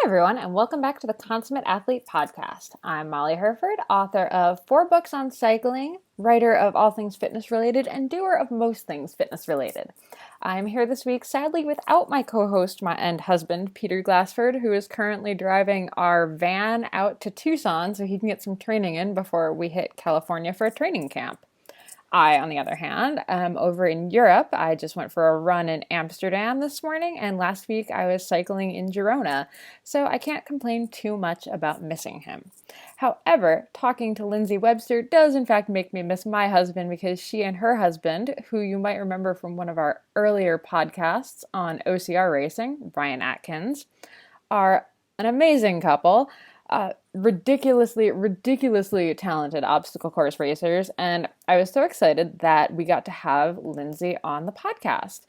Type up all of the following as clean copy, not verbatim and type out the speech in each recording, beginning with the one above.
everyone, and welcome back to the Consummate Athlete Podcast. I'm Molly Herford, author of 4 books on cycling, writer of all things fitness related, and doer of most things fitness related. I'm here this week, sadly, without my co-host and husband, Peter Glassford, who is currently driving our van out to Tucson so he can get some training in before we hit California for a training camp. I, on the other hand, am over in Europe. I just went for a run in Amsterdam this morning, and last week I was cycling in Girona, so I can't complain too much about missing him. However, talking to Lindsay Webster does in fact make me miss my husband because she and her husband, who you might remember from one of our earlier podcasts on OCR racing, Brian Atkins, are an amazing couple. Ridiculously talented obstacle course racers, and I was so excited that we got to have Lindsay on the podcast.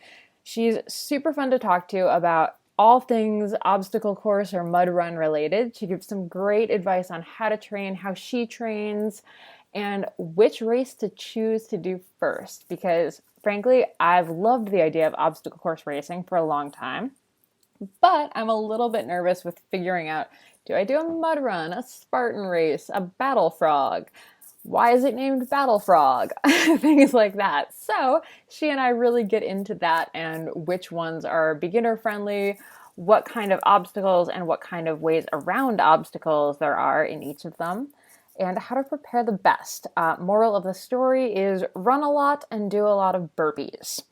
She's super fun to talk to about all things obstacle course or mud run related. She gives some great advice on how to train, how she trains, and which race to choose to do first, because frankly, I've loved the idea of obstacle course racing for a long time, but I'm a little bit nervous with figuring out, do I do a mud run, a Spartan race, a battle frog? Why is it named Battle Frog? Things like that. So she and I really get into that and which ones are beginner friendly, what kind of obstacles and what kind of ways around obstacles there are in each of them, and how to prepare the best. Moral of the story is run a lot and do a lot of burpees.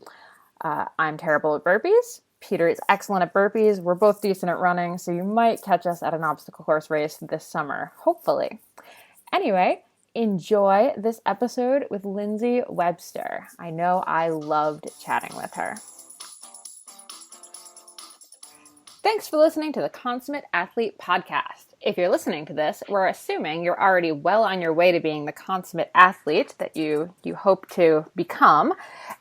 I'm terrible at burpees. Peter is excellent at burpees. We're both decent at running, so you might catch us at an obstacle course race this summer, hopefully. Anyway, enjoy this episode with Lindsay Webster. I know I loved chatting with her. Thanks for listening to the Consummate Athlete Podcast. If you're listening to this, we're assuming you're already well on your way to being the consummate athlete that you hope to become.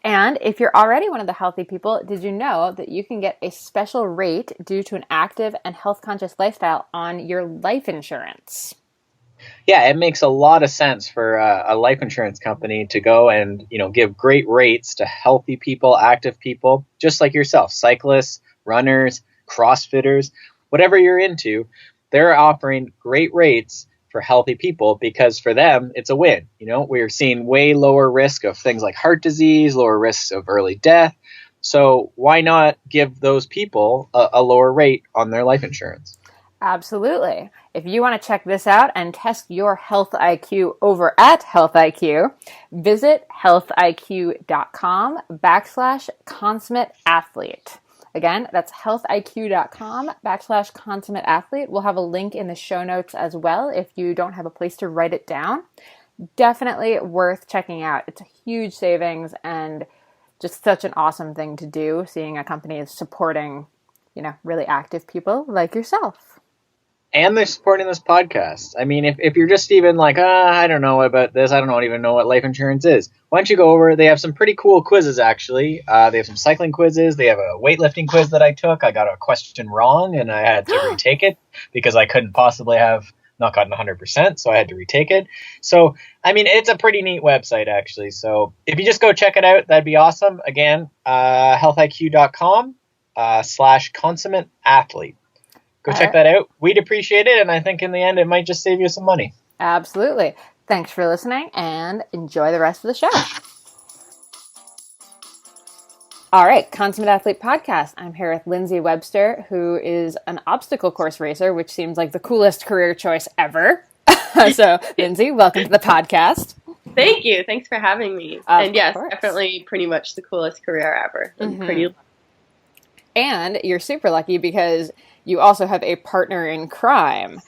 And if you're already one of the healthy people, did you know that you can get a special rate due to an active and health-conscious lifestyle on your life insurance? Yeah, it makes a lot of sense for a life insurance company to go and, give great rates to healthy people, active people, just like yourself, cyclists, runners, CrossFitters, whatever you're into. They're offering great rates for healthy people because for them, it's a win. We're seeing way lower risk of things like heart disease, lower risks of early death. So why not give those people a lower rate on their life insurance? Absolutely. If you want to check this out and test your health IQ over at Health IQ, visit healthiq.com/consummate athlete. Again, that's healthiq.com/consummate athlete. We'll have a link in the show notes as well if you don't have a place to write it down. Definitely worth checking out. It's a huge savings and just such an awesome thing to do, seeing a company is supporting, really active people like yourself. And they're supporting this podcast. I mean, if you're just even like, I don't know about this, I don't even know what life insurance is, why don't you go over? They have some pretty cool quizzes, actually. They have some cycling quizzes. They have a weightlifting quiz that I took. I got a question wrong, and I had to retake it because I couldn't possibly have not gotten 100%, so I had to retake it. So, I mean, it's a pretty neat website, actually. So if you just go check it out, that'd be awesome. Again, healthiq.com/consummate athlete. Go check that out. We'd appreciate it, and I think in the end, it might just save you some money. Absolutely. Thanks for listening, and enjoy the rest of the show. All right, Consummate Athlete Podcast. I'm here with Lindsay Webster, who is an obstacle course racer, which seems like the coolest career choice ever. So, Lindsay, welcome to the podcast. Thank you. Thanks for having me. And yes, definitely pretty much the coolest career ever. I'm pretty lucky. And you're super lucky because you also have a partner in crime.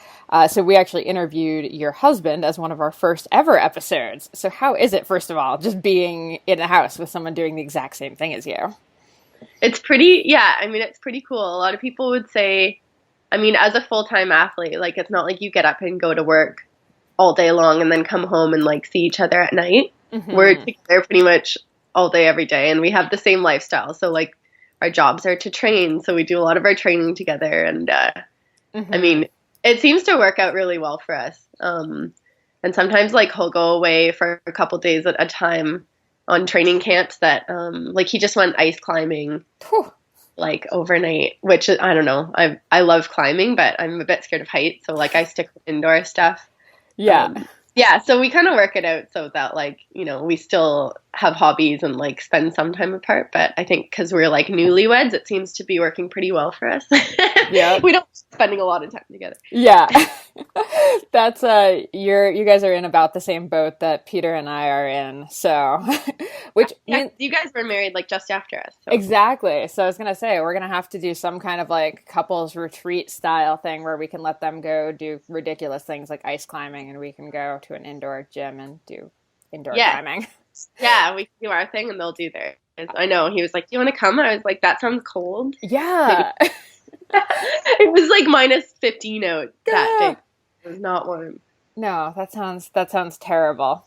So we actually interviewed your husband as one of our first ever episodes. So how is it, first of all, just being in a house with someone doing the exact same thing as you? It's pretty cool. A lot of people would say, as a full-time athlete, it's not like you get up and go to work all day long and then come home and see each other at night. Mm-hmm. We're together pretty much all day, every day. And we have the same lifestyle. So our jobs are to train, so we do a lot of our training together, and it seems to work out really well for us. And sometimes he'll go away for a couple days at a time on training camps that he just went ice climbing like overnight, which I don't know. I love climbing, but I'm a bit scared of heights, so like I stick with indoor stuff. Yeah. Yeah, so we kind of work it out so that like, we still have hobbies and like spend some time apart, but I think because we're like newlyweds, it seems to be working pretty well for us. Yeah. We don't spending a lot of time together. Yeah. That's you guys are in about the same boat that Peter and I are in. So, which you guys were married like just after us. So. Exactly. So I was gonna say we're gonna have to do some kind of like couples retreat style thing where we can let them go do ridiculous things like ice climbing, and we can go to an indoor gym and do indoor climbing. Yeah, we can do our thing and they'll do theirs. I know. He was like, "Do you want to come?" I was like, "That sounds cold." Yeah. It was like -15 out that day. It was not warm. No, that sounds terrible.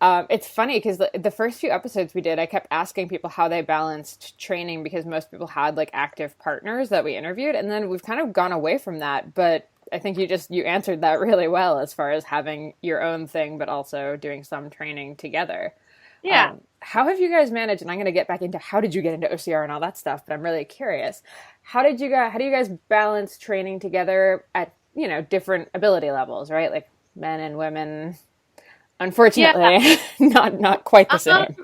It's funny because the first few episodes we did, I kept asking people how they balanced training because most people had like active partners that we interviewed, and then we've kind of gone away from that. But I think you answered that really well as far as having your own thing, but also doing some training together. Yeah. How have you guys managed? And I'm going to get back into how did you get into OCR and all that stuff, but I'm really curious. How do you guys balance training together at different ability levels, right? Like men and women. Unfortunately, not quite the same.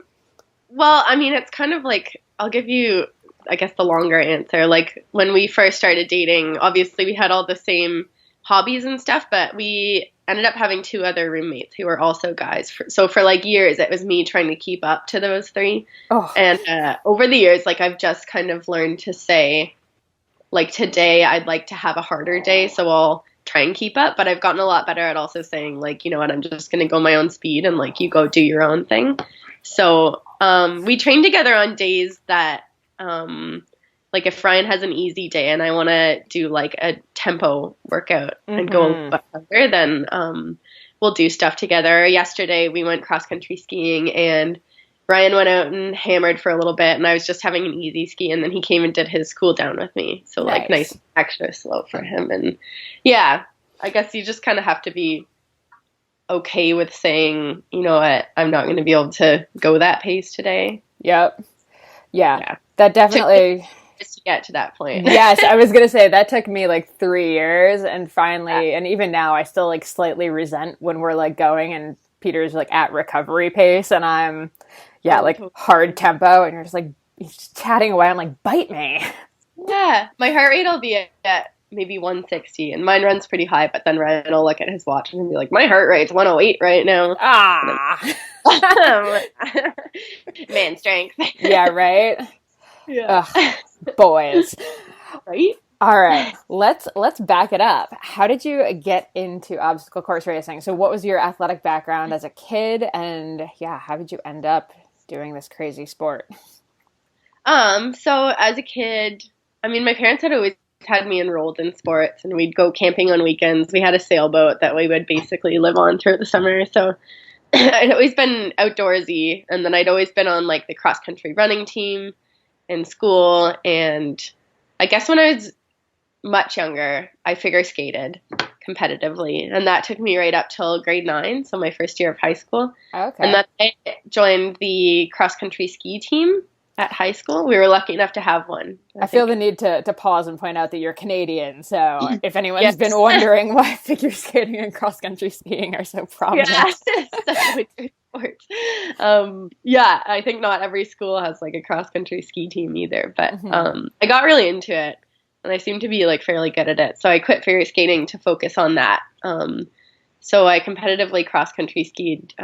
Well, I mean, it's kind of like, I'll give you, I guess, the longer answer. Like, when we first started dating, obviously we had all the same hobbies and stuff, but we ended up having 2 other roommates who were also guys. So for like years, it was me trying to keep up to those 3. Oh. And over the years, like, I've just kind of learned to say, like, today I'd like to have a harder day, so I'll try and keep up, but I've gotten a lot better at also saying, like, you know what, I'm just going to go my own speed and like you go do your own thing. So we train together on days that like if Ryan has an easy day and I want to do like a tempo workout and go a little bit further, then we'll do stuff together. Yesterday we went cross country skiing and Ryan went out and hammered for a little bit and I was just having an easy ski, and then he came and did his cool down with me. So like nice extra slow for him. And yeah, I guess you just kind of have to be okay with saying, you know what, I'm not going to be able to go that pace today. Yep. Yeah. That definitely just to get to that point. Yes, I was going to say that took me like 3 years, and finally, and even now I still like slightly resent when we're like going and Peter's like at recovery pace and I'm like hard tempo, and you're just like he's just chatting away. I'm like, bite me. Yeah, my heart rate will be at maybe 160, and mine runs pretty high. But then Ryan will look at his watch and be like, my heart rate's 108 right now. Man strength. Yeah, right. Yeah. Ugh, boys. Right. All right, let's back it up. How did you get into obstacle course racing? So what was your athletic background as a kid, and how did you end up doing this crazy sport? So as a kid, I mean, my parents had always had me enrolled in sports, and we'd go camping on weekends. We had a sailboat that we would basically live on throughout the summer. So I'd always been outdoorsy, and then I'd always been on like the cross country running team in school. And I guess when I was much younger, I figure skated competitively, and that took me right up till grade 9, so my first year of high school. Okay. And then I joined the cross country ski team at high school. We were lucky enough to have one. I feel the need to pause and point out that you're Canadian, so if anyone's been wondering why figure skating and cross country skiing are so prominent. Yeah, winter sports. I think not every school has like a cross country ski team either, but I got really into it. And I seemed to be like fairly good at it. So I quit figure skating to focus on that. So I competitively cross-country skied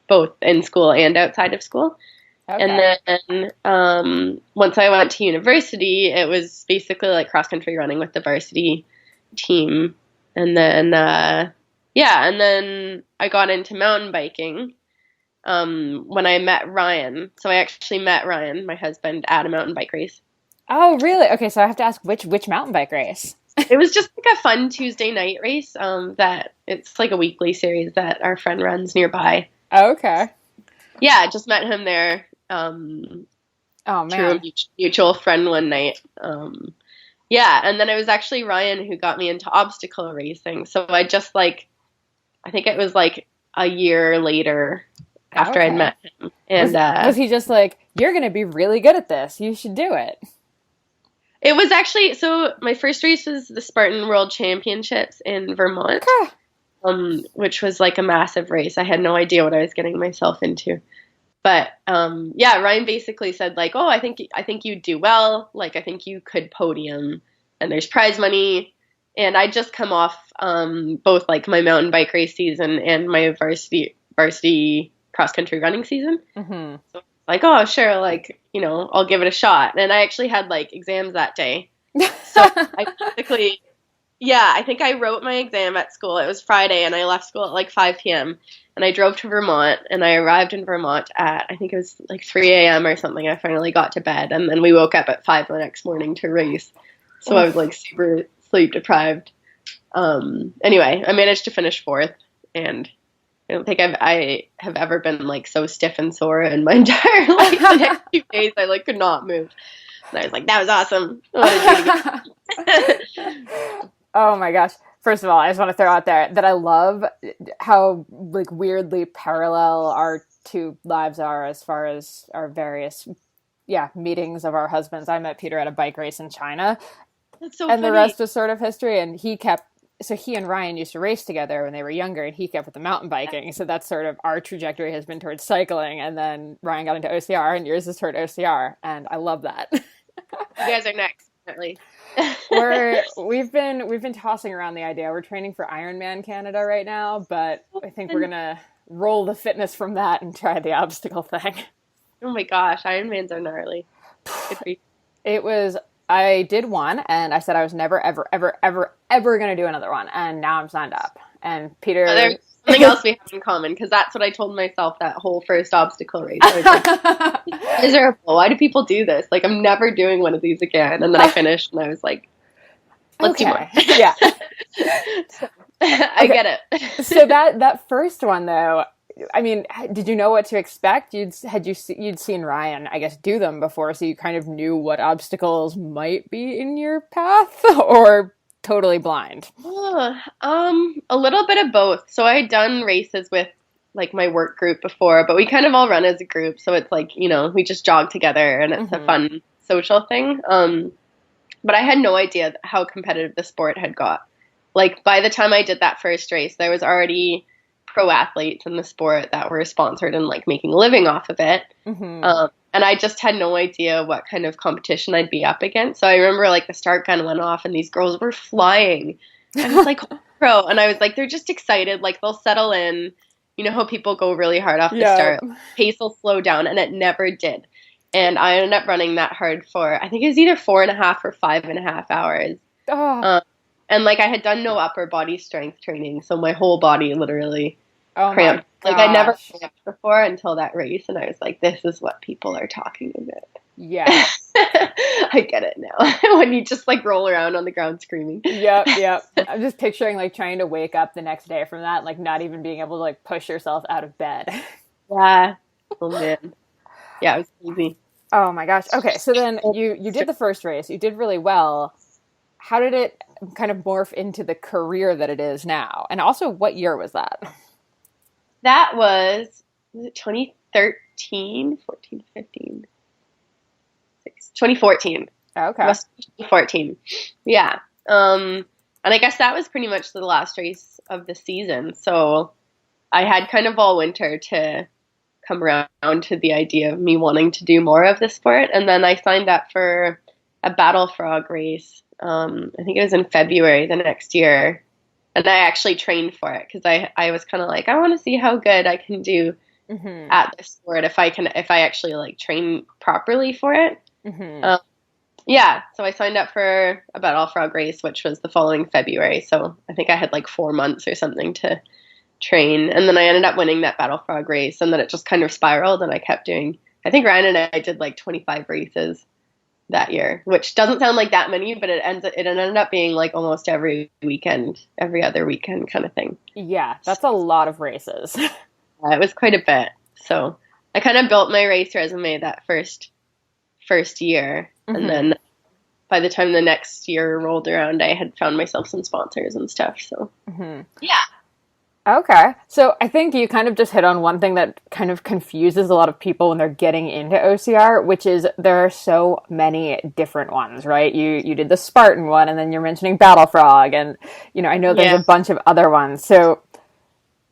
both in school and outside of school. Okay. And then once I went to university, it was basically like cross-country running with the varsity team. And then, and then I got into mountain biking when I met Ryan. So I actually met Ryan, my husband, at a mountain bike race. Oh, really? Okay, so I have to ask which mountain bike race? It was just like a fun Tuesday night race that it's like a weekly series that our friend runs nearby. Oh, okay. Yeah, I just met him there through a mutual friend one night. And then it was actually Ryan who got me into obstacle racing. So I think it was like a year later after I'd met him. And was he just like, you're going to be really good at this, you should do it? It was actually, so my first race was the Spartan World Championships in Vermont, Okay. which was like a massive race. I had no idea what I was getting myself into. But yeah, Ryan basically said like, "Oh, I think you'd do well. Like, I think you could podium, and there's prize money." And I just come off both like my mountain bike race season and my varsity cross country running season. Mm-hmm. So like, oh, sure, like, you know, I'll give it a shot. And I actually had like exams that day. So I basically, yeah, I think I wrote my exam at school. It was Friday and I left school at like 5 p.m. and I drove to Vermont and I arrived in Vermont at, I think it was like 3 a.m. or something. I finally got to bed and then we woke up at 5 the next morning to race. So I was like super sleep deprived. Anyway, I managed to finish fourth and I don't think I have ever been like so stiff and sore in my entire life. The next 2 days, I like could not move. And I was like, that was awesome. I want to do it again. Oh my gosh. First of all, I just want to throw out there that I love how like weirdly parallel our two lives are as far as our various meetings of our husbands. I met Peter at a bike race in China. That's so and funny. The rest was sort of history. And he and Ryan used to race together when they were younger, and he kept with the mountain biking. So that's sort of our trajectory has been towards cycling. And then Ryan got into OCR, and yours is toward OCR. And I love that. You guys are next, apparently. We've been tossing around the idea. We're training for Ironman Canada right now, but I think we're gonna roll the fitness from that and try the obstacle thing. Oh my gosh, Ironmans are gnarly. I did one, and I said I was never, ever, ever, ever, ever going to do another one, and now I'm signed up. And Peter... There's something else we have in common, because that's what I told myself that whole first obstacle race. I was like, miserable. Why do people do this? Like, I'm never doing one of these again. And then I finished, and I was like, let's do more. Yeah. I get it. So that first one, though... I mean, did you know what to expect? You'd seen Ryan, I guess, do them before, so you kind of knew what obstacles might be in your path, or totally blind? A little bit of both. So I had done races with like my work group before, but we kind of all run as a group, so it's like, you know, we just jog together and it's a fun social thing. But I had no idea how competitive the sport had got. Like by the time I did that first race, there was already pro athletes in the sport that were sponsored and like making a living off of it. And I just had no idea what kind of competition I'd be up against. So I remember like the start gun went off and these girls were flying. I was like, pro. And I was like, they're just excited. Like they'll settle in. You know how people go really hard off the start. Pace will slow down, and it never did. And I ended up running that hard for, I think it was either 4.5 or 5.5 hours. And like I had done no upper body strength training, so my whole body literally cramped. Like I never cramped before until that race, and I was like, this is what people are talking about. Yeah. I get it now. When you just like roll around on the ground screaming. Yep. I'm just picturing like trying to wake up the next day from that, like not even being able to like push yourself out of bed. Yeah. Oh man. Yeah, it was easy. Oh my gosh. Okay, so then you did the first race. You did really well. How did it kind of morph into the career that it is now? And also, what year was that? That was it 2013, 14, 15, 2014. Okay. 2014. Yeah. And I guess that was pretty much the last race of the season. So I had kind of all winter to come around to the idea of me wanting to do more of the sport. And then I signed up for a Battle Frog race. I think it was in February the next year. And I actually trained for it because I was kind of like, I want to see how good I can do at this sport if I actually like train properly for it. Yeah, so I signed up for a Battle Frog race, which was the following February. So I think I had like 4 months or something to train. And then I ended up winning that Battle Frog race. And then it just kind of spiraled and I kept doing, I think Ryan and I did like 25 races that year, which doesn't sound like that many, but it ended up being like almost every weekend, every other weekend kind of thing. Yeah, that's a lot of races. It was quite a bit. So I kind of built my race resume that first year. And then by the time the next year rolled around, I had found myself some sponsors and stuff. So yeah. Okay. So I think you kind of just hit on one thing that kind of confuses a lot of people when they're getting into OCR, which is there are so many different ones, right? You did the Spartan one, and then you're mentioning Battle Frog, and I know there's Yeah. a bunch of other ones. So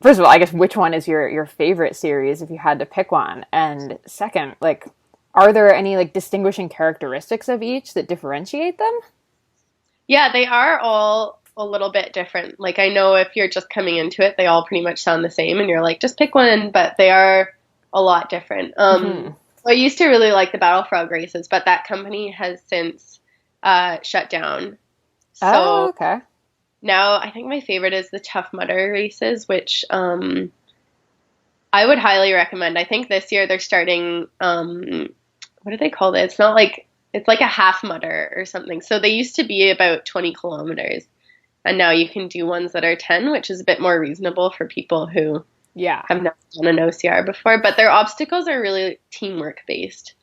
first of all, I guess which one is your favorite series if you had to pick one? And second, like are there any like distinguishing characteristics of each that differentiate them? Yeah, they are all a little bit different. Like I know if you're just coming into it, they all pretty much sound the same and you're like, just pick one, but they are a lot different. Mm-hmm. I used to really like the Battle Frog races, but that company has since shut down. Oh, So okay. now I think my favorite is the Tough Mudder races, which I would highly recommend. I think this year they're starting what do they call it? It's not like it's like a half mudder or something. So they used to be about 20 kilometers, and now you can do ones that are 10, which is a bit more reasonable for people who Yeah. have never done an OCR before. But their obstacles are really teamwork based.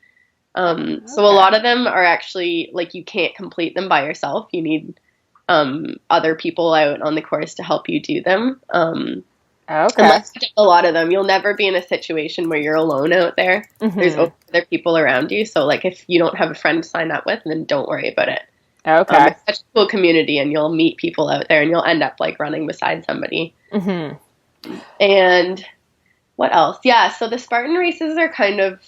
So a Okay. lot of them are actually like you can't complete them by yourself. You need other people out on the course to help you do them. Okay. Unless you do a lot of them, you'll never be in a situation where you're alone out there. There's Mm-hmm. always other people around you. So, like, if you don't have a friend to sign up with, then don't worry about it. Okay. It's such a cool community, and you'll meet people out there, and you'll end up like running beside somebody. Mm-hmm. And what else? Yeah, so the Spartan races are kind of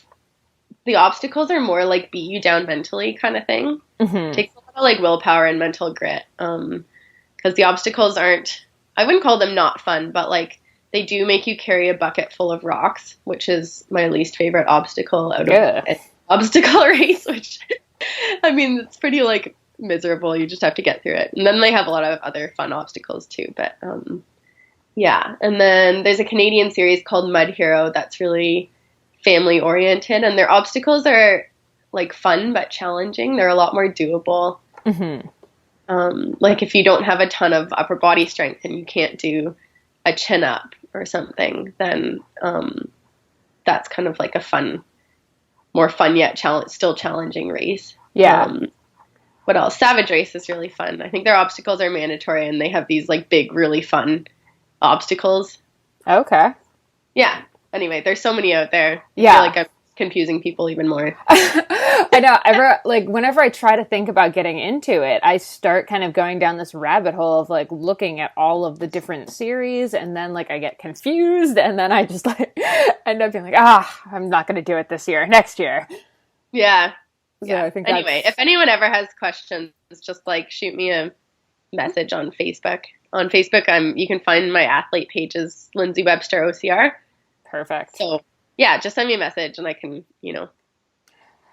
the obstacles are more like beat you down mentally kind of thing. Mm-hmm. Takes a lot of like willpower and mental grit. Because the obstacles aren't, I wouldn't call them not fun, but like they do make you carry a bucket full of rocks, which is my least favorite obstacle out of Yeah. an obstacle race, which I mean, it's pretty like miserable. You just have to get through it. And then they have a lot of other fun obstacles too. But yeah. And then there's a Canadian series called Mud Hero that's really family oriented, and their obstacles are like fun but challenging. They're a lot more doable. Mm-hmm. Like if you don't have a ton of upper body strength and you can't do a chin up or something, then that's kind of like a fun, more fun yet still challenging race. Yeah. What else? Savage Race is really fun. I think their obstacles are mandatory and they have these like big, really fun obstacles. Okay. Yeah. Anyway, there's so many out there. Yeah. I feel like I'm confusing people even more. I know. Whenever I try to think about getting into it, I start kind of going down this rabbit hole of like looking at all of the different series, and then like I get confused, and then I just like end up being like, I'm not going to do it this year. Next year. Yeah. So Yeah. I think Anyway, if anyone ever has questions, just like shoot me a message on Facebook. On Facebook, you can find my athlete pages, Lindsay Webster OCR. Perfect. So yeah, just send me a message and I can,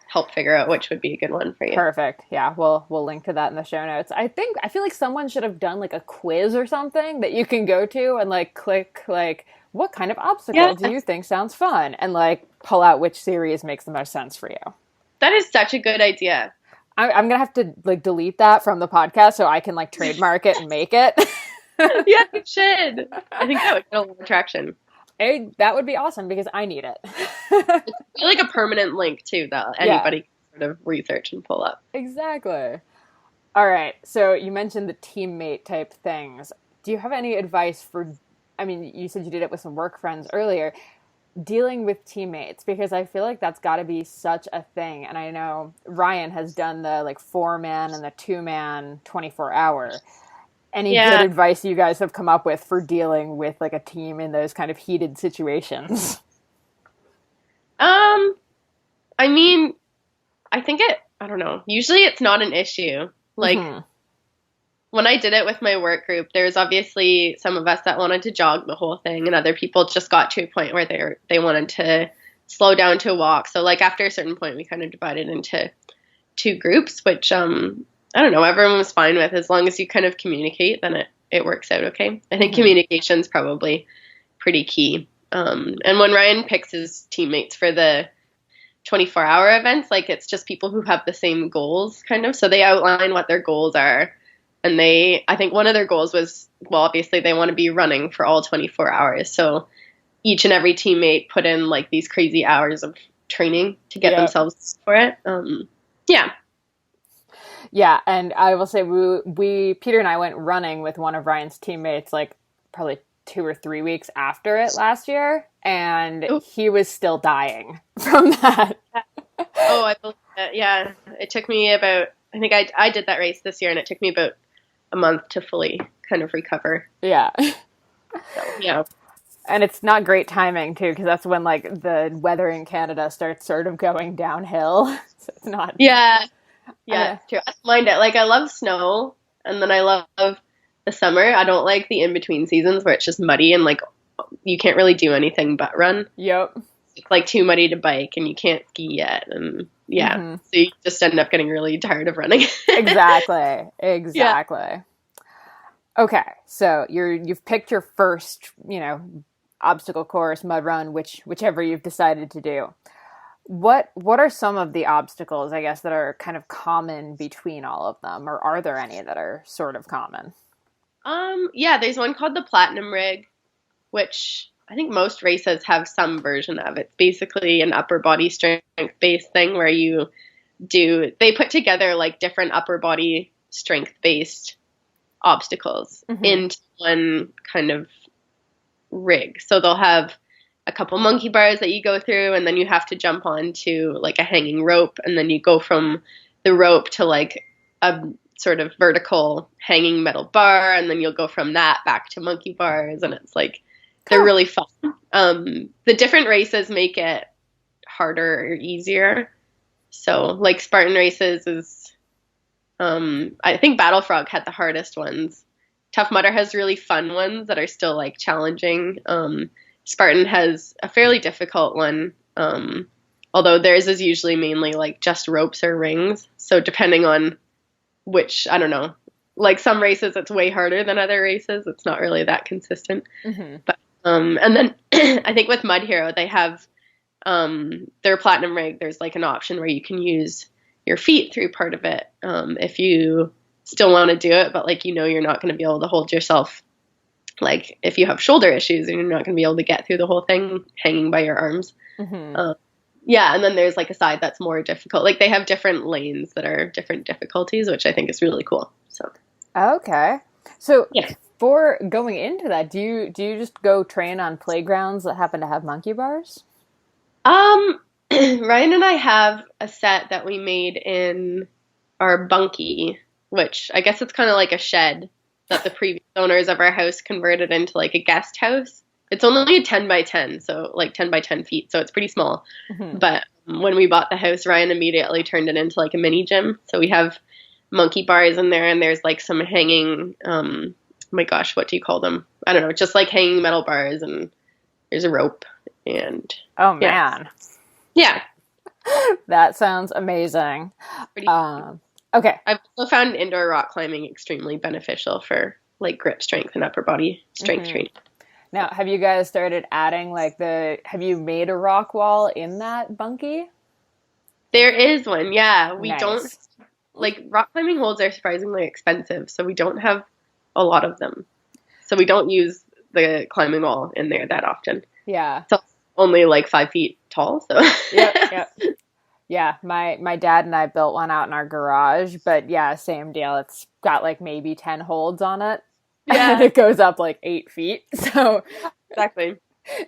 help figure out which would be a good one for you. Perfect. Yeah, we'll link to that in the show notes. I feel like someone should have done like a quiz or something that you can go to and like click like what kind of obstacle do you think sounds fun, and like pull out which series makes the most sense for you. That is such a good idea. I'm gonna have to like delete that from the podcast so I can like trademark it and make it. Yeah, you should. I think that would get a lot of traction. That would be awesome because I need it. It's like a permanent link too that anybody can sort of research and pull up. Exactly. All right. So you mentioned the teammate type things. Do you have any advice for, I mean, you said you did it with some work friends earlier, dealing with teammates, because I feel like that's got to be such a thing. And I know Ryan has done the like 4-man and the 2-man 24-hour. Any good advice you guys have come up with for dealing with like a team in those kind of heated situations? I mean, I don't know. Usually it's not an issue. Like when I did it with my work group, there's obviously some of us that wanted to jog the whole thing, and other people just got to a point where they wanted to slow down to a walk. So like after a certain point, we kind of divided into 2 groups, which I don't know, everyone was fine with. As long as you kind of communicate, then it works out okay. I think communication's probably pretty key. And when Ryan picks his teammates for the 24-hour events, like it's just people who have the same goals kind of. So they outline what their goals are. And I think one of their goals was, well, obviously they want to be running for all 24 hours. So each and every teammate put in like these crazy hours of training to get themselves for it. Yeah, and I will say we Peter and I went running with one of Ryan's teammates like probably 2 or 3 weeks after it last year, and Oh. he was still dying from that. Oh, I believe it. Yeah. It took me about, I think I did that race this year, and it took me about a month to fully kind of recover. Yeah. So, yeah. And it's not great timing too, because that's when like the weather in Canada starts sort of going downhill. So it's not. Yeah. Yeah, I mean, it's true. I don't mind it. Like, I love snow, and then I love the summer. I don't like the in-between seasons where it's just muddy and like you can't really do anything but run. yep. It's like too muddy to bike, and you can't ski yet, and yeah, Mhm. so you just end up getting really tired of running. Exactly. Exactly. Okay, so you've picked your first, obstacle course, mud run, whichever you've decided to do. What are some of the obstacles, I guess, that are kind of common between all of them, or are there any that are sort of common? Yeah, there's one called the Platinum Rig, which I think most races have some version of. It's basically an upper body strength based thing where they put together like different upper body strength based obstacles into one kind of rig. So they'll have a couple monkey bars that you go through, and then you have to jump onto like a hanging rope, and then you go from the rope to like a sort of vertical hanging metal bar, and then you'll go from that back to monkey bars, and it's like they're really fun. The different races make it harder or easier. So like Spartan races is I think Battle Frog had the hardest ones. Tough Mudder has really fun ones that are still like challenging. Spartan has a fairly difficult one, although theirs is usually mainly like just ropes or rings. So depending on which, I don't know, like some races it's way harder than other races. It's not really that consistent. But and then I think with Mud Hero they have their Platinum Rig. There's like an option where you can use your feet through part of it if you still want to do it, but like you're not going to be able to hold yourself. Like if you have shoulder issues and you're not going to be able to get through the whole thing hanging by your arms. Yeah, and then there's like a side that's more difficult. Like they have different lanes that are different difficulties, which I think is really cool. So Okay. So yeah. for going into that, do you just go train on playgrounds that happen to have monkey bars? Ryan and I have a set that we made in our bunkie, which I guess it's kind of like a shed that the previous owners of our house converted into like a guest house. It's only a 10 by 10, so like 10 by 10 feet, so it's pretty small. But when we bought the house, Ryan immediately turned it into like a mini gym. So we have monkey bars in there, and there's like some hanging, oh my gosh, what do you call them? I don't know, just like hanging metal bars, and there's a rope. And Oh man. yeah, That sounds amazing. pretty Okay. I've also found indoor rock climbing extremely beneficial for like grip strength and upper body strength training. Now, have you guys started adding have you made a rock wall in that bunkie? There is one, yeah. We Nice. don't, like, rock climbing holds are surprisingly expensive, so we don't have a lot of them. So we don't use the climbing wall in there that often. Yeah. It's only like 5 feet tall, so. Yep. Yeah, my dad and I built one out in our garage, but yeah, same deal. It's got like maybe 10 holds on it. Yeah. And it goes up like 8 feet. So Exactly.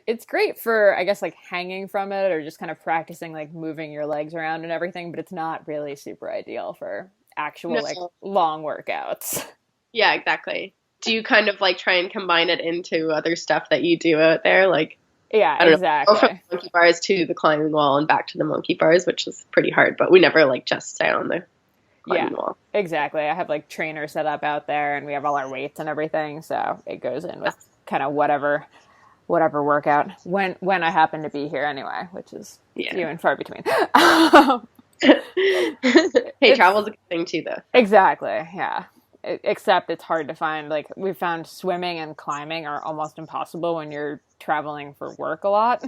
it's great for, I guess, like hanging from it or just kind of practicing like moving your legs around and everything, but it's not really super ideal for actual like long workouts. Yeah, exactly. Do you kind of like try and combine it into other stuff that you do out there? Like, Yeah, I don't exactly. know, go from the monkey bars to the climbing wall and back to the monkey bars, which is pretty hard, but we never like just stay on the climbing wall. Exactly. I have like trainers set up out there and we have all our weights and everything, so it goes in with kind of whatever workout when I happen to be here anyway, which is few and far between. Hey, travel's a good thing too, though. Exactly. Yeah. Except it's hard to find. Like we found swimming and climbing are almost impossible when you're traveling for work a lot.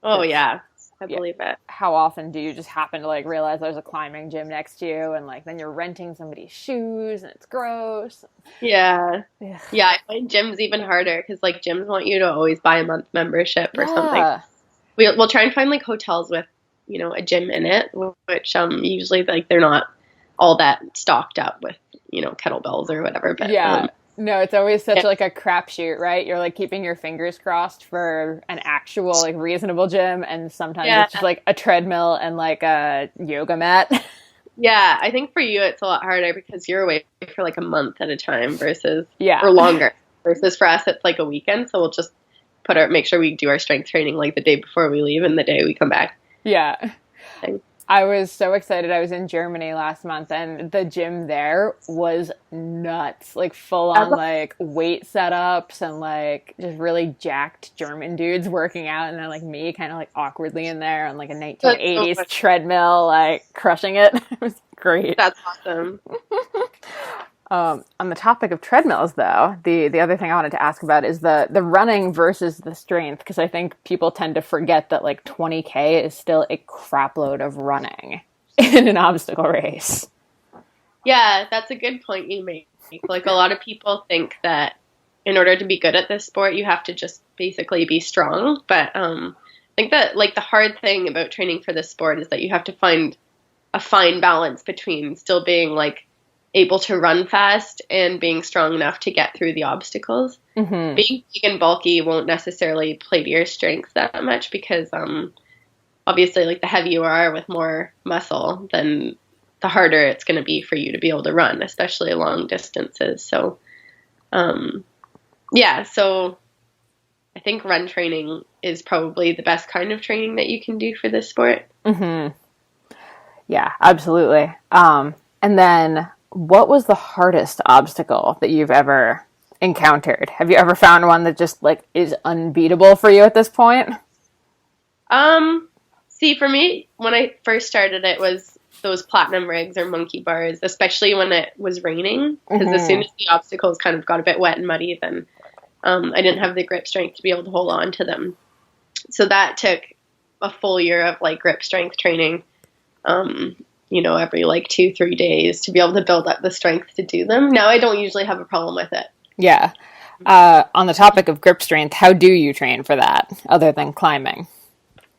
Oh yeah, I believe it. How often do you just happen to like realize there's a climbing gym next to you and like then you're renting somebody's shoes and it's gross. Yeah. Ugh. Yeah, I find gyms even harder because like gyms want you to always buy a month membership or something. We'll try and find like hotels with, a gym in it, which usually like they're not all that stocked up with, kettlebells or whatever. But No, it's always such like a crapshoot, right? You're like keeping your fingers crossed for an actual like reasonable gym, and sometimes Yeah. it's just like a treadmill and like a yoga mat. Yeah, I think for you it's a lot harder because you're away for like a month at a time versus Yeah. or longer. Versus for us it's like a weekend, so we'll just make sure we do our strength training like the day before we leave and the day we come back. Yeah. I was so excited. I was in Germany last month and the gym there was nuts. Like full on like weight setups and like just really jacked German dudes working out, and then like me kind of like awkwardly in there on like a 1980s treadmill, like crushing it. It was great. That's awesome. On the topic of treadmills, though, the other thing I wanted to ask about is the running versus the strength, because I think people tend to forget that like 20K is still a crapload of running in an obstacle race. Yeah, that's a good point you make. Like a lot of people think that in order to be good at this sport, you have to just basically be strong. But I think that like the hard thing about training for this sport is that you have to find a fine balance between still being like able to run fast and being strong enough to get through the obstacles. Mm-hmm. Being big and bulky won't necessarily play to your strengths that much because obviously like the heavier you are with more muscle, then the harder it's going to be for you to be able to run, especially long distances. So so I think run training is probably the best kind of training that you can do for this sport. Mm-hmm. Yeah, absolutely. And then what was the hardest obstacle that you've ever encountered? Have you ever found one that just like is unbeatable for you at this point? See, for me, when I first started, it was those platinum rigs or monkey bars, especially when it was raining, because as soon as the obstacles kind of got a bit wet and muddy, then I didn't have the grip strength to be able to hold on to them. So that took a full year of like grip strength training. Every like 2-3 days to be able to build up the strength to do them. Now I don't usually have a problem with it. Yeah. On the topic of grip strength, how do you train for that other than climbing?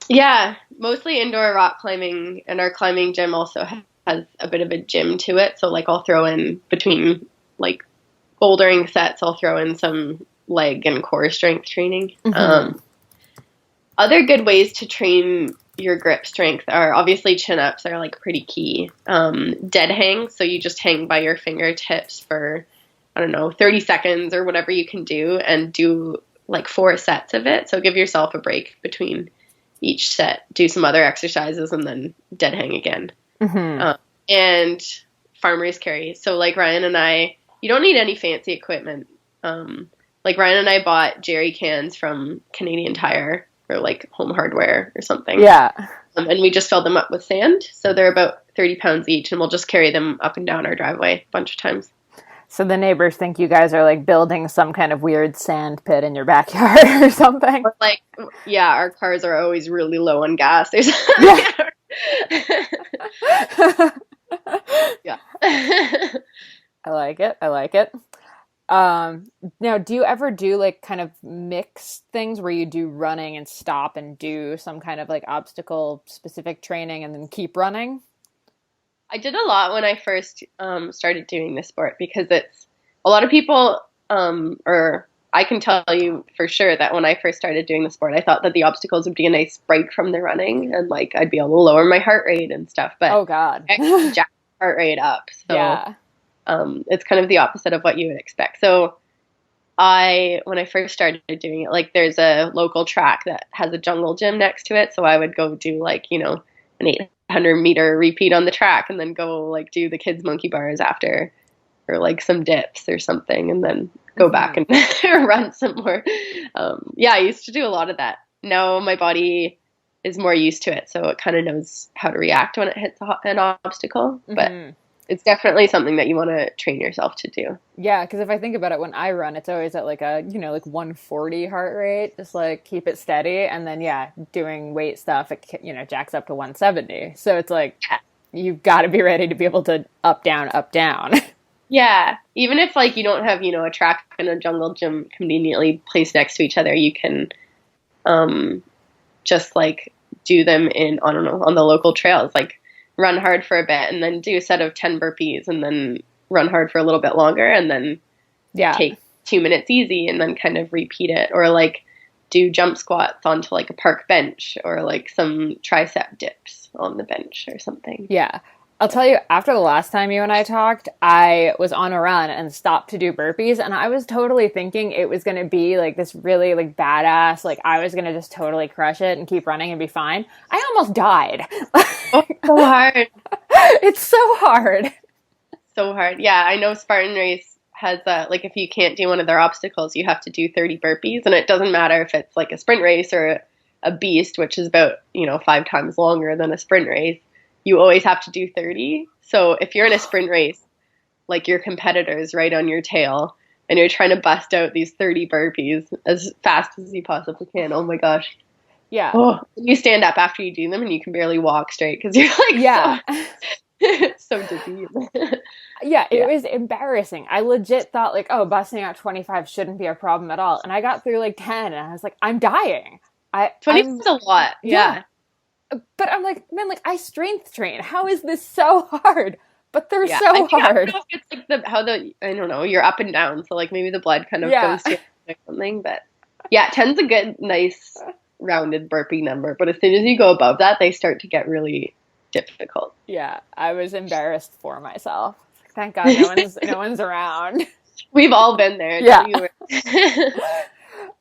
Yeah, mostly indoor rock climbing, and our climbing gym also has a bit of a gym to it. So like I'll throw in between like bouldering sets, I'll throw in some leg and core strength training. Mm-hmm. Other good ways to train your grip strength are obviously chin-ups are like pretty key. Dead hang, so you just hang by your fingertips for, 30 seconds or whatever you can do, and do like 4 sets of it. So give yourself a break between each set, do some other exercises, and then dead hang again. Mm-hmm. And farmer's carry. So like Ryan and I, you don't need any fancy equipment. Like Ryan and I bought jerry cans from Canadian Tire or like Home Hardware or something. Yeah. And we just filled them up with sand. So they're about 30 pounds each, and we'll just carry them up and down our driveway a bunch of times. So the neighbors think you guys are like building some kind of weird sand pit in your backyard or something. Or like, yeah, our cars are always really low on gas. There's yeah. Yeah. I like it. Now, do you ever do like kind of mixed things where you do running and stop and do some kind of like obstacle specific training and then keep running? I did a lot when I first started doing this sport, because it's a lot of people, or I can tell you for sure that when I first started doing the sport, I thought that the obstacles would be a nice break from the running, and like I'd be able to lower my heart rate and stuff. But oh god, I jack my heart rate up. So yeah. It's kind of the opposite of what you would expect. So when I first started doing it, like there's a local track that has a jungle gym next to it. So I would go do like, an 800-meter repeat on the track, and then go like do the kids monkey bars after, or like some dips or something, and then go back and run some more. I used to do a lot of that. Now my body is more used to it, so it kind of knows how to react when it hits an obstacle. But it's definitely something that you want to train yourself to do. Yeah, because if I think about it, when I run, it's always at like a, like 140 heart rate, just like keep it steady. And then, doing weight stuff, it, jacks up to 170. So it's like, you've got to be ready to be able to up, down, up, down. Yeah. Even if like you don't have, a track and a jungle gym conveniently placed next to each other, you can just like do them on the local trails. Like, run hard for a bit and then do a set of 10 burpees and then run hard for a little bit longer and then Yeah. take 2 minutes easy and then kind of repeat it, or like do jump squats onto like a park bench, or like some tricep dips on the bench or something. Yeah. I'll tell you, after the last time you and I talked, I was on a run and stopped to do burpees, and I was totally thinking it was going to be like this really like badass, like I was going to just totally crush it and keep running and be fine. I almost died. Oh, so hard. It's so hard. So hard. Yeah, I know Spartan Race has like if you can't do one of their obstacles, you have to do 30 burpees, and it doesn't matter if it's like a sprint race or a beast, which is about, 5 times longer than a sprint race. You always have to do 30. So if you're in a sprint race, like your competitor's right on your tail, and you're trying to bust out these 30 burpees as fast as you possibly can, oh my gosh. Yeah. Oh, you stand up after you do them and you can barely walk straight because you're like, Yeah. so dizzy. Yeah, it was embarrassing. I legit thought like, oh, busting out 25 shouldn't be a problem at all. And I got through like 10 and I was like, I'm dying. 20 is a lot. Yeah. But I'm like, man, like I strength train. How is this so hard? But they're so I hard. don't know if it's like I don't know, you're up and down. So like maybe the blood kind of goes to or something. But yeah, 10's a good, nice, rounded burpee number. But as soon as you go above that, they start to get really difficult. Yeah, I was embarrassed for myself. Thank God no one's around. We've all been there. Yeah.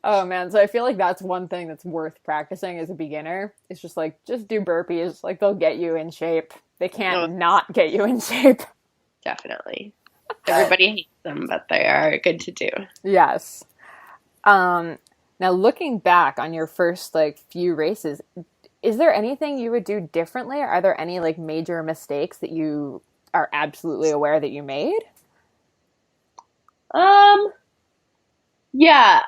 Oh man, so I feel like that's one thing that's worth practicing as a beginner. It's just do burpees. Like they'll get you in shape. They can't not get you in shape. Definitely. Everybody hates them, but they are good to do. Yes. Now looking back on your first few races, is there anything you would do differently? Or are there any major mistakes that you are absolutely aware that you made? Yeah,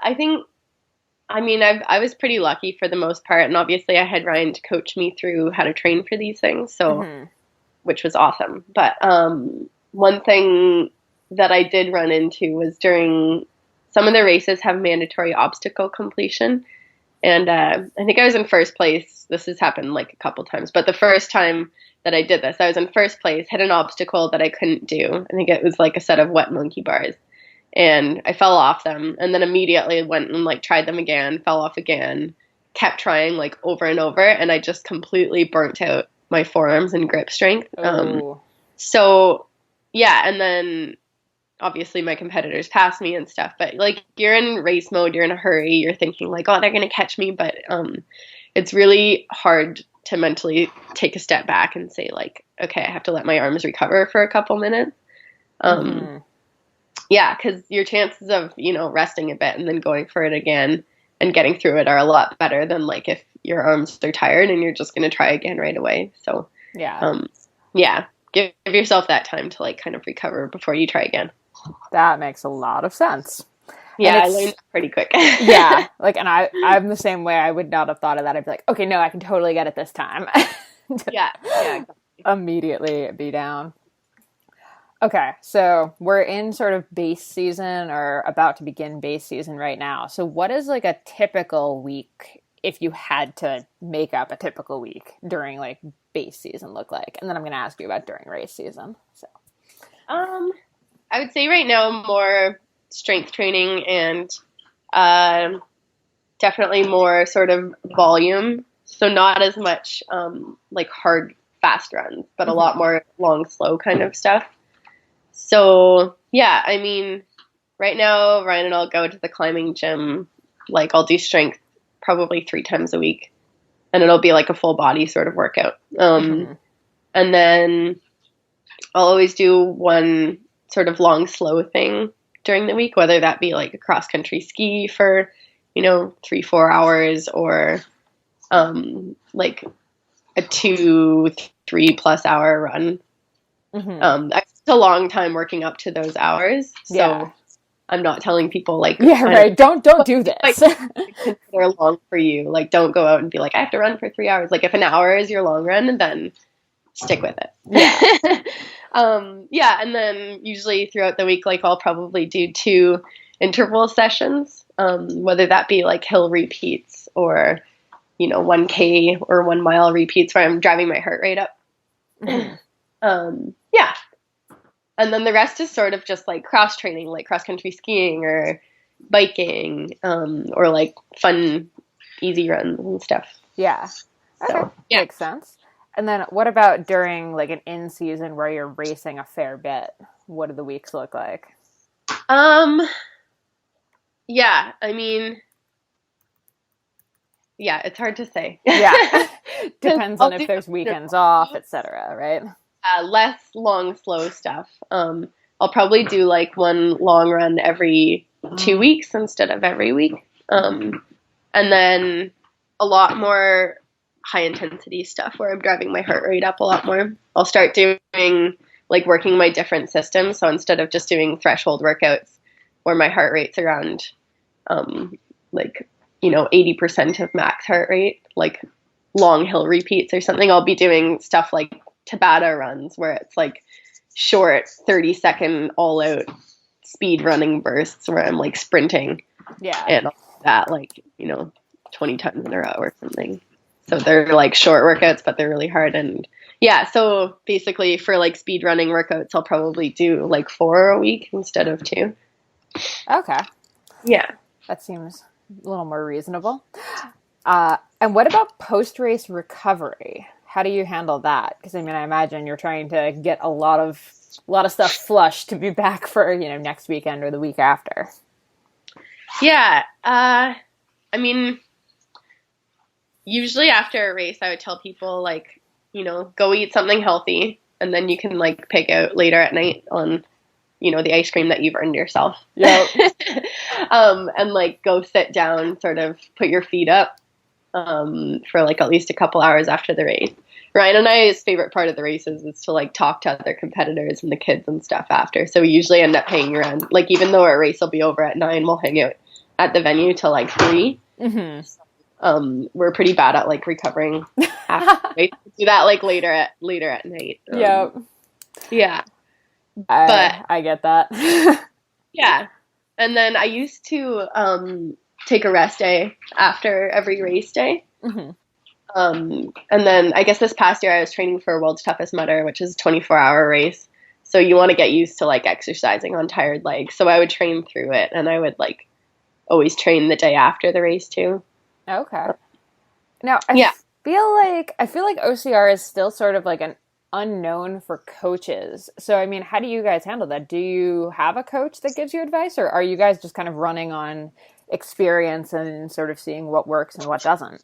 I was pretty lucky for the most part, and obviously I had Ryan to coach me through how to train for these things, so which was awesome. But one thing that I did run into was during some of the races have mandatory obstacle completion, and I think I was in first place. This has happened a couple times, but the first time that I did this, I was in first place, hit an obstacle that I couldn't do. I think it was a set of wet monkey bars. And I fell off them, and then immediately went and tried them again, fell off again, kept trying over and over, and I just completely burnt out my forearms and grip strength. So yeah, and then obviously my competitors passed me and stuff, but you're in race mode, you're in a hurry, you're thinking oh, they're gonna catch me, but it's really hard to mentally take a step back and say okay, I have to let my arms recover for a couple minutes. Yeah, because your chances of, resting a bit and then going for it again and getting through it are a lot better than if your arms are tired and you're just going to try again right away. So, yeah, give yourself that time to kind of recover before you try again. That makes a lot of sense. Yeah, I learned pretty quick. Yeah, and I'm the same way. I would not have thought of that. I'd be okay, no, I can totally get it this time. Yeah, exactly. Immediately be down. Okay, so we're in sort of base season or about to begin base season right now. So what is a typical week, if you had to make up a typical week during base season look like? And then I'm going to ask you about during race season. So, I would say right now more strength training and definitely more sort of volume. So not as much hard fast runs, but a lot more long slow kind of stuff. So, yeah, right now, Ryan and I'll go to the climbing gym. I'll do strength probably 3 times a week, and it'll be a full body sort of workout. And then I'll always do one sort of long, slow thing during the week, whether that be a cross country ski for, 3-4 hours, or a 2-3+ hour run. I spent a long time working up to those hours, so I'm not telling people right, don't do this. They're long for you. Don't go out and be I have to run for 3 hours. If an hour is your long run, then stick with it. Yeah. And then usually throughout the week, I'll probably do 2 interval sessions, whether that be hill repeats or 1K or 1 mile repeats where I'm driving my heart rate up. Yeah. And then the rest is sort of just like cross training, like cross country skiing or biking, or like fun, easy runs and stuff. Yeah. Okay. So, yeah. Makes sense. And then what about during like an in season where you're racing a fair bit? What do the weeks look like? Yeah, I mean, yeah, it's hard to say. Yeah. Depends on if there's weekends off, etc., right? Less long, slow stuff. I'll probably do like one long run every 2 weeks instead of every week. And then a lot more high intensity stuff where I'm driving my heart rate up a lot more. I'll start doing like working my different systems. So instead of just doing threshold workouts where my heart rate's around, like, 80% of max heart rate, like long hill repeats or something, I'll be doing stuff like Tabata runs where it's like short 30-second all out speed running bursts where I'm like sprinting. Yeah. And that, like, 20 times in a row or something. So they're like short workouts, but they're really hard. And yeah, so basically for like speed running workouts, I'll probably do like 4 a week instead of 2. Okay. Yeah. That seems a little more reasonable. And what about post-race recovery? How do you handle that? Because I mean, I imagine you're trying to get a lot of stuff flushed to be back for, next weekend or the week after. Yeah. I mean, usually after a race, I would tell people like, go eat something healthy, and then you can like pig out later at night on, the ice cream that you've earned yourself. Yeah. And like go sit down, sort of put your feet up, for like at least a couple hours after the race. Ryan and I's favorite part of the races is to like talk to other competitors and the kids and stuff after. So we usually end up hanging around. Like even though our race will be over at 9, we'll hang out at the venue till like 3. Mm-hmm. We're pretty bad at like recovering after the race. We do that like later at night. Yep. Yeah. I get that. Yeah. And then I used to take a rest day after every race day. Mm-hmm. And then I guess this past year I was training for World's Toughest Mudder, which is a 24-hour race. So you want to get used to like exercising on tired legs. So I would train through it, and I would like always train the day after the race too. Okay. Now, I feel like OCR is still sort of like an unknown for coaches. So, I mean, how do you guys handle that? Do you have a coach that gives you advice, or are you guys just kind of running on experience and sort of seeing what works and what doesn't?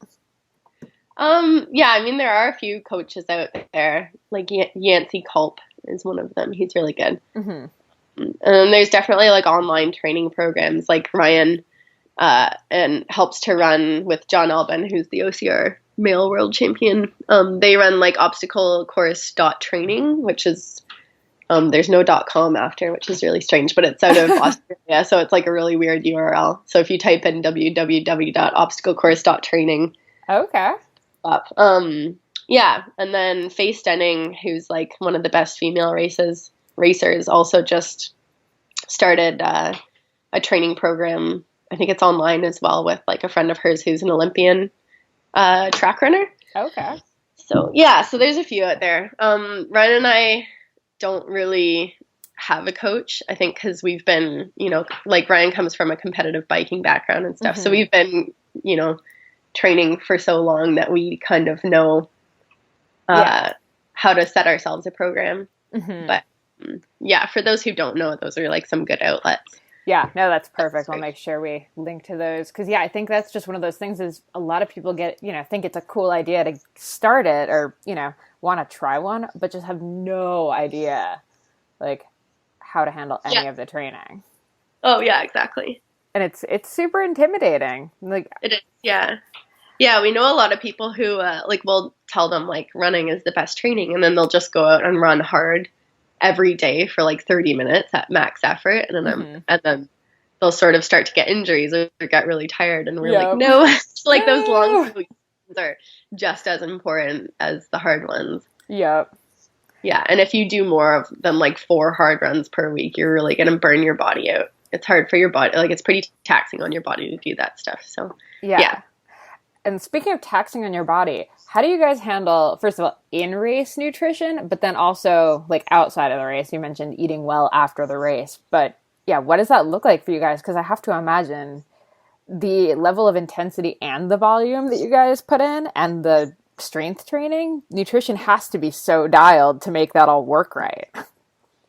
Yeah, I mean, there are a few coaches out there, like Yancey Culp is one of them. He's really good. Mm-hmm. And there's definitely like online training programs like Ryan, and helps to run with John Albin, who's the OCR male world champion. They run like obstacle course .training, which is, there's no .com after, which is really strange, but it's out of Australia. So it's like a really weird URL. So if you type in www.obstaclecourse.training, okay. up. Yeah, and then Faye Stenning, who's like one of the best female racers, also just started a training program. I think it's online as well with like a friend of hers who's an Olympian track runner. Okay. So yeah, so there's a few out there. Ryan and I don't really have a coach, I think, because we've been, like Ryan comes from a competitive biking background and stuff. Mm-hmm. So we've been, training for so long that we kind of know how to set ourselves a program. Mm-hmm. But yeah, for those who don't know, those are like some good outlets. Yeah, no, that's perfect. We'll make sure we link to those. Because I think that's just one of those things is a lot of people think it's a cool idea to start it or, want to try one, but just have no idea like how to handle any of the training. Oh yeah, exactly. And it's super intimidating. Like it is, yeah. Yeah, we know a lot of people who we'll tell them like running is the best training, and then they'll just go out and run hard every day for like 30 minutes at max effort, and then they'll sort of start to get injuries or get really tired, and we're like, no, like those long ones are just as important as the hard ones. Yep. Yeah, and if you do more than like 4 hard runs per week, you're really gonna burn your body out. It's hard for your body, like it's pretty taxing on your body to do that stuff. So yeah. And speaking of taxing on your body, How do you guys handle, first of all, in race nutrition, but then also like outside of the race? You mentioned eating well after the race, but yeah, what does that look like for you guys? Because I have to imagine the level of intensity and the volume that you guys put in and the strength training, nutrition has to be so dialed to make that all work right.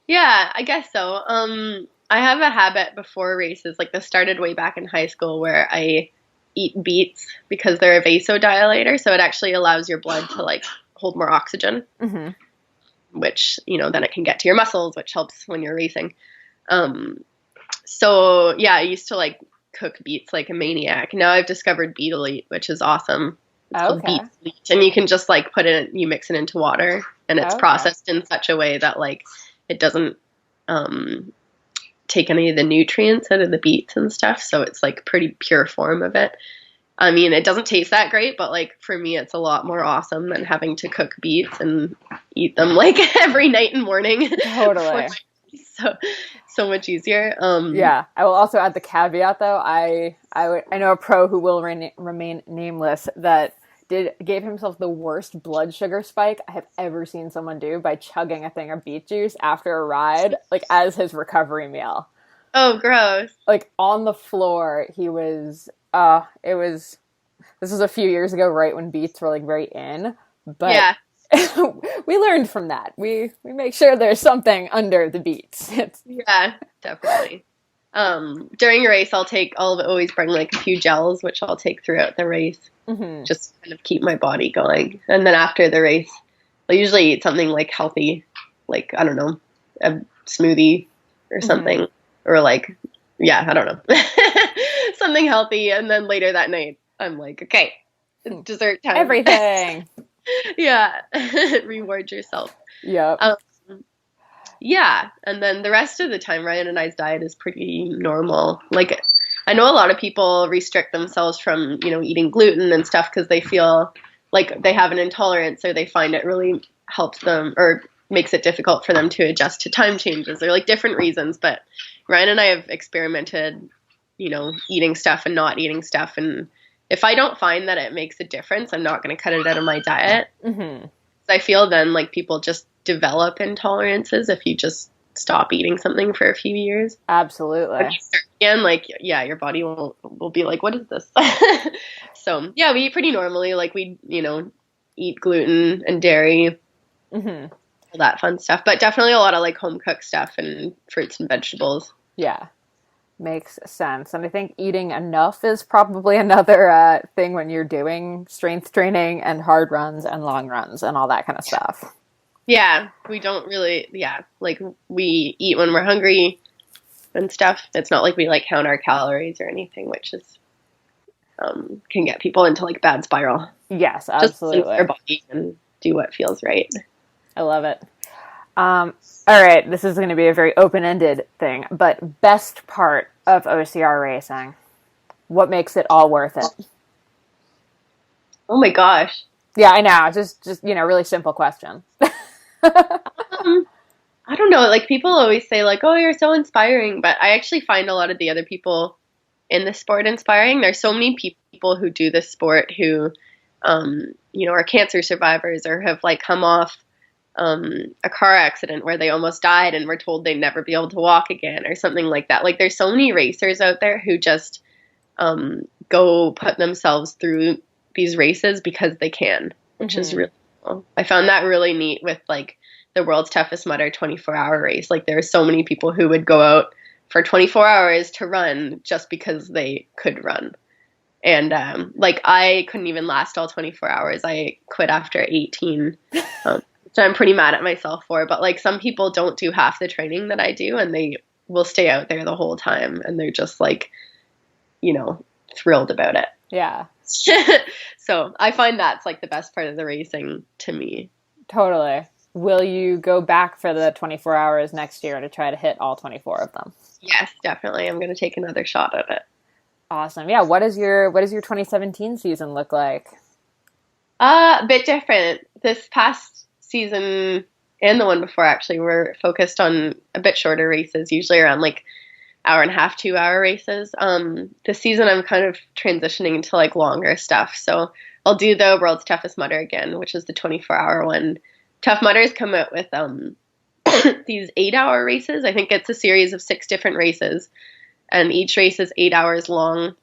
Yeah, I guess so. I have a habit before races, like this started way back in high school, where I eat beets because they're a vasodilator, so it actually allows your blood to like hold more oxygen, which, you know, then it can get to your muscles, which helps when you're racing. So yeah, I used to like cook beets like a maniac. Now I've discovered Beet Elite, which is awesome. It's called Beet Elite, and you can just like you mix it into water, and it's processed in such a way that like it doesn't take any of the nutrients out of the beets and stuff. So it's like pretty pure form of it. I mean, it doesn't taste that great, but like for me, it's a lot more awesome than having to cook beets and eat them like every night and morning. Totally. So much easier. Yeah, I will also add the caveat though. I know a pro who will remain nameless that gave himself the worst blood sugar spike I have ever seen someone do by chugging a thing of beet juice after a ride, like as his recovery meal. Oh, gross. Like on the floor, he was, this was a few years ago, right when beets were like very in, but yeah. We learned from that. We make sure there's something under the beets. Yeah, definitely. During a race, I'll always bring like a few gels, which I'll take throughout the race. Just kind of keep my body going. And then after the race, I'll usually eat something like healthy, like, I don't know, a smoothie or something, or like, yeah, I don't know, something healthy. And then later that night, I'm like, okay, it's dessert time. Everything. Yeah. Reward yourself. Yep. Yeah. And then the rest of the time, Ryan and I's diet is pretty normal. Like, I know a lot of people restrict themselves from, you know, eating gluten and stuff because they feel like they have an intolerance, or they find it really helps them or makes it difficult for them to adjust to time changes, or like different reasons. But Ryan and I have experimented, you know, eating stuff and not eating stuff. And if I don't find that it makes a difference, I'm not going to cut it out of my diet. I feel then like people just develop intolerances if you just stop eating something for a few years. Absolutely. Again, like, yeah, your body will be like, what is this? So yeah, we eat pretty normally. Like we, you know, eat gluten and dairy, all that fun stuff, but definitely a lot of like home cooked stuff and fruits and vegetables. Yeah. Makes sense. And I think eating enough is probably another thing when you're doing strength training and hard runs and long runs and all that kind of stuff. Yeah, we don't really, like we eat when we're hungry and stuff. It's not like we like count our calories or anything, which is, can get people into like bad spiral. Yes, absolutely. Just their body and do what feels right. I love it. All right, this is going to be a very open-ended thing, but best part of OCR racing, what makes it all worth it? Oh my gosh. Yeah, I know. Just you know, really simple question. I don't know. Like people always say like, oh, you're so inspiring, but I actually find a lot of the other people in the sport inspiring. There's so many people who do this sport who, you know, are cancer survivors or have like come off a car accident where they almost died and were told they'd never be able to walk again or something like that. Like there's so many racers out there who just go put themselves through these races because they can, which is really cool. I found that really neat with like the World's Toughest Mudder 24-hour race. Like there are so many people who would go out for 24 hours to run just because they could run. And like I couldn't even last all 24 hours. I quit after 18. So I'm pretty mad at myself for, but like some people don't do half the training that I do and they will stay out there the whole time and they're just like, you know, thrilled about it. Yeah. So I find that's like the best part of the racing to me. Totally. Will you go back for the 24 hours next year to try to hit all 24 of them? Yes, definitely. I'm going to take another shot at it. Awesome. Yeah. What does your 2017 season look like? A bit different. This past season and the one before actually were focused on a bit shorter races, usually around like hour and a half, 2 hour races. This season I'm kind of transitioning to like longer stuff. So I'll do the World's Toughest Mudder again, which is the 24-hour one. Tough Mudders come out with these 8-hour races. I think it's a series of 6 different races, and each race is 8 hours long.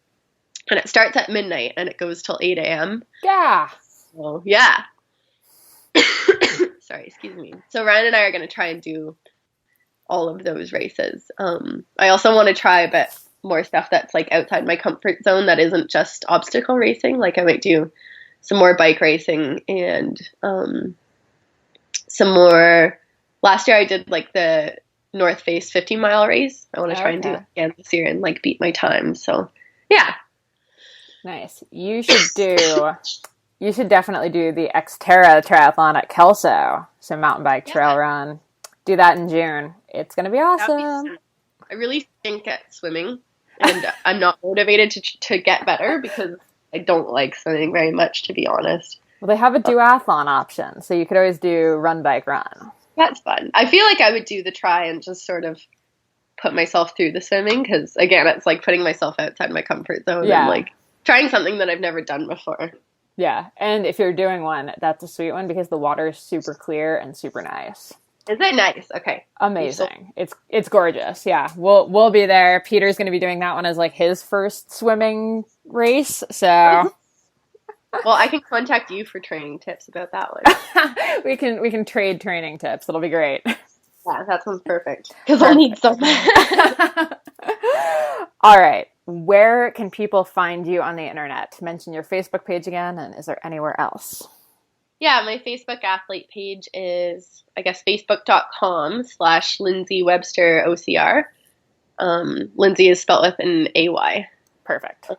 And it starts at midnight, and it goes till 8 a.m. Yeah. So, yeah. Sorry, excuse me. So Ryan and I are going to try and do all of those races. I also want to try a bit more stuff that's like outside my comfort zone that isn't just obstacle racing. Like I might do some more bike racing and some more. Last year I did like the North Face 50-mile race. I want to try and do it again this year and like beat my time. So yeah. Nice. You should definitely do the Xterra triathlon at Kelso. So mountain bike trail run. Do that in June. It's going to be awesome. I really stink at swimming, and I'm not motivated to get better because I don't like swimming very much, to be honest. Well, they have a duathlon option, so you could always do run, bike, run. That's fun. I feel like I would do the try and just sort of put myself through the swimming because, again, it's like putting myself outside my comfort zone and like trying something that I've never done before. Yeah, and if you're doing one, that's a sweet one because the water is super clear and super nice. Is it nice? Okay. Amazing. It's gorgeous. Yeah. We'll be there. Peter's going to be doing that one as like his first swimming race. So well, I can contact you for training tips about that one. we can trade training tips. It'll be great. Yeah, that sounds perfect. Because I'll need some. All right. Where can people find you on the internet? Mention your Facebook page again, and is there anywhere else? Yeah, my Facebook athlete page is, I guess, facebook.com/Lindsay Webster OCR. Lindsay is spelled with an AY. Perfect.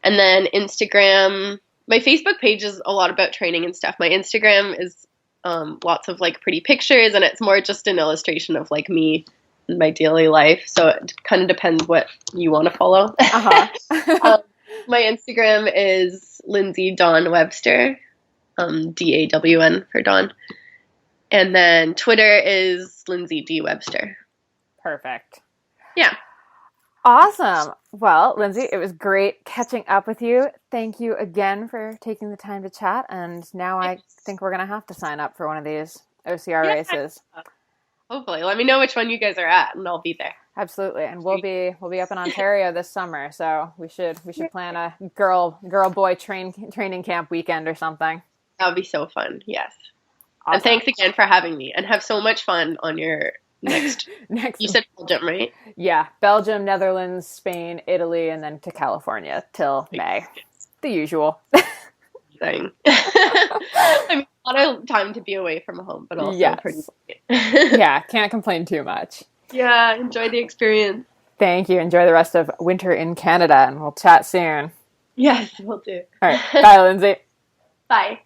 And then Instagram, my Facebook page is a lot about training and stuff. My Instagram is lots of like pretty pictures, and it's more just an illustration of like me and my daily life. So it kind of depends what you want to follow. My Instagram is Lindsay Dawn Webster. DAWN for Dawn. And then Twitter is Lindsay D. Webster. Perfect. Yeah. Awesome. Well, Lindsay, it was great catching up with you. Thank you again for taking the time to chat. And now I think we're going to have to sign up for one of these OCR races. Hopefully. Let me know which one you guys are at and I'll be there. Absolutely. And we'll be up in Ontario this summer. So we should plan a girl boy training camp weekend or something. That would be so fun. Yes. Awesome. And thanks again for having me and have so much fun on your next. You said Belgium, right? Yeah. Belgium, Netherlands, Spain, Italy, and then to California till May. The usual. Thing. I mean, a lot of time to be away from home, but also pretty. Yeah. Can't complain too much. Yeah. Enjoy the experience. Thank you. Enjoy the rest of winter in Canada and we'll chat soon. Yes, we'll do. All right. Bye, Lindsay. Bye.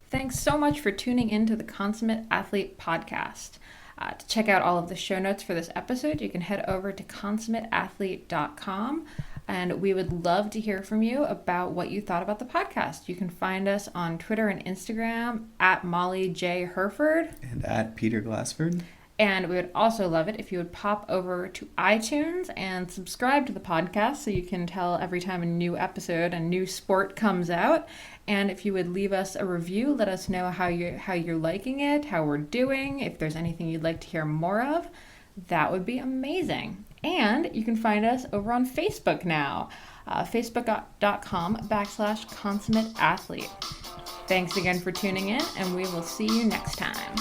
Thanks so much for tuning in to the Consummate Athlete podcast. To check out all of the show notes for this episode, you can head over to consummateathlete.com, and we would love to hear from you about what you thought about the podcast. You can find us on Twitter and Instagram at Molly J. Herford and at Peter Glassford. And we would also love it if you would pop over to iTunes and subscribe to the podcast so you can tell every time a new episode, a new sport comes out. And if you would leave us a review, let us know how you're liking it, how we're doing, if there's anything you'd like to hear more of, that would be amazing. And you can find us over on Facebook now, facebook.com/consummateathlete. Thanks again for tuning in, and we will see you next time.